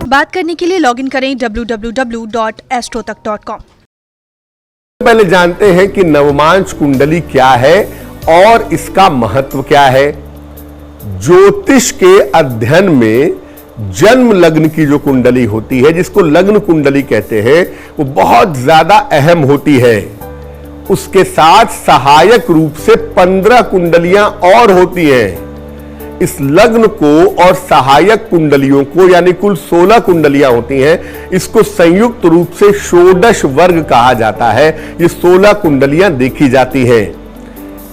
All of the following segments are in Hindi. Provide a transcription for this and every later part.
बात करने के लिए लॉगिन करें www.astrotak.com। पहले जानते हैं कि नवमांश कुंडली क्या है और इसका महत्व क्या है। ज्योतिष के अध्ययन में जन्म लग्न की जो कुंडली होती है, जिसको लग्न कुंडली कहते हैं, वो बहुत ज्यादा अहम होती है। उसके साथ सहायक रूप से 15 कुंडलियां और होती हैं। इस लग्न को और सहायक कुंडलियों को, यानी कुल 16 कुंडलियां होती हैं, इसको संयुक्त रूप से षोडश वर्ग कहा जाता है। ये 16 कुंडलियां देखी जाती हैं।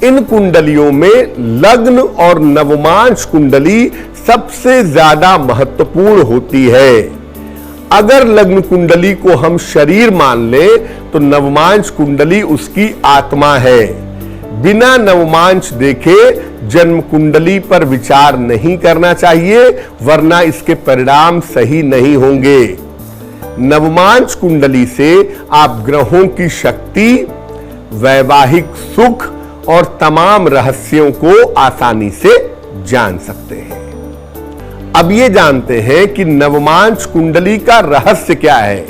इन कुंडलियों में लग्न और नवमांश कुंडली सबसे ज्यादा महत्वपूर्ण होती है। अगर लग्न कुंडली को हम शरीर मान लें तो नवमांश कुंडली उसकी आत्मा है। बिना नवमांश देखे जन्म कुंडली पर विचार नहीं करना चाहिए, वरना इसके परिणाम सही नहीं होंगे। नवमांश कुंडली से आप ग्रहों की शक्ति, वैवाहिक सुख और तमाम रहस्यों को आसानी से जान सकते हैं। अब ये जानते हैं कि नवमांश कुंडली का रहस्य क्या है।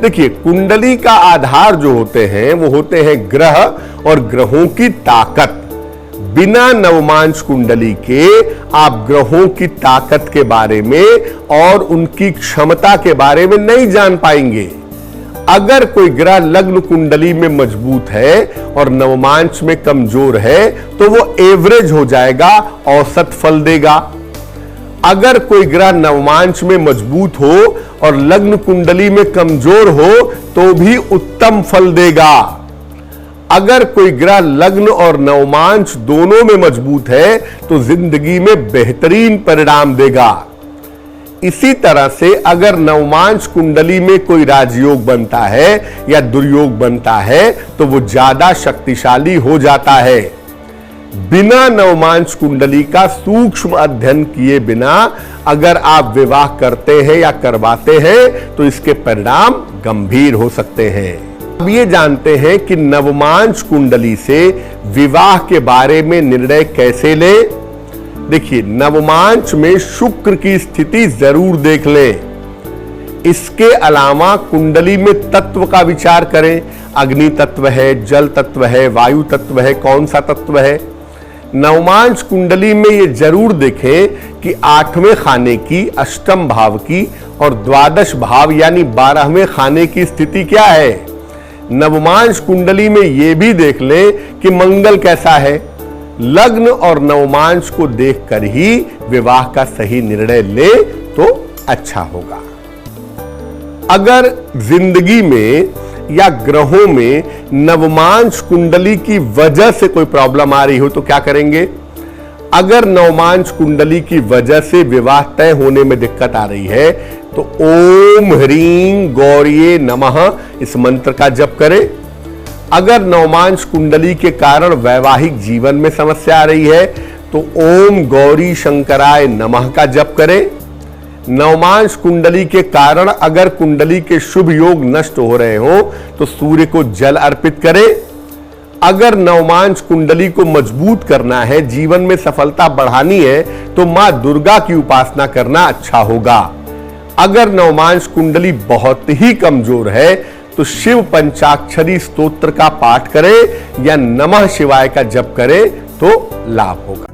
देखिए, कुंडली का आधार जो होते हैं वो होते हैं ग्रह और ग्रहों की ताकत। बिना नवमांश कुंडली के आप ग्रहों की ताकत के बारे में और उनकी क्षमता के बारे में नहीं जान पाएंगे। अगर कोई ग्रह लग्न कुंडली में मजबूत है और नवमांश में कमजोर है तो वो एवरेज हो जाएगा, औसत फल देगा। अगर कोई ग्रह नवमांश में मजबूत हो और लग्न कुंडली में कमजोर हो तो भी उत्तम फल देगा। अगर कोई ग्रह लग्न और नवमांश दोनों में मजबूत है तो जिंदगी में बेहतरीन परिणाम देगा। इसी तरह से अगर नवमांश कुंडली में कोई राजयोग बनता है या दुर्योग बनता है तो वो ज्यादा शक्तिशाली हो जाता है। बिना नवमांश कुंडली का सूक्ष्म अध्ययन किए बिना अगर आप विवाह करते हैं या करवाते हैं तो इसके परिणाम गंभीर हो सकते हैं। अब ये जानते हैं कि नवमांश कुंडली से विवाह के बारे में निर्णय कैसे लें। देखिए, नवमांश में शुक्र की स्थिति जरूर देख लें। इसके अलावा कुंडली में तत्व का विचार करें। अग्नि तत्व है, जल तत्व है, वायु तत्व है, कौन सा तत्व है। नवमांश कुंडली में ये जरूर देखें कि 8वें खाने की, अष्टम भाव की और द्वादश भाव यानी 12वें खाने की स्थिति क्या है। नवमांश कुंडली में ये भी देख लें कि मंगल कैसा है। लग्न और नवमांश को देखकर ही विवाह का सही निर्णय ले तो अच्छा होगा। अगर जिंदगी में या ग्रहों में नवमांश कुंडली की वजह से कोई प्रॉब्लम आ रही हो तो क्या करेंगे। अगर नवमांश कुंडली की वजह से विवाह तय होने में दिक्कत आ रही है तो ओम ह्रीं गौरिये नमः इस मंत्र का जप करें। अगर नवमांश कुंडली के कारण वैवाहिक जीवन में समस्या आ रही है तो ओम गौरी शंकराय नमः का जप करें। नवमांश कुंडली के कारण अगर कुंडली के शुभ योग नष्ट हो रहे हो तो सूर्य को जल अर्पित करें। अगर नवमांश कुंडली को मजबूत करना है, जीवन में सफलता बढ़ानी है तो मां दुर्गा की उपासना करना अच्छा होगा। अगर नवमांश कुंडली बहुत ही कमजोर है तो शिव पंचाक्षरी स्तोत्र का पाठ करें या नमः शिवाय का जप करें तो लाभ होगा।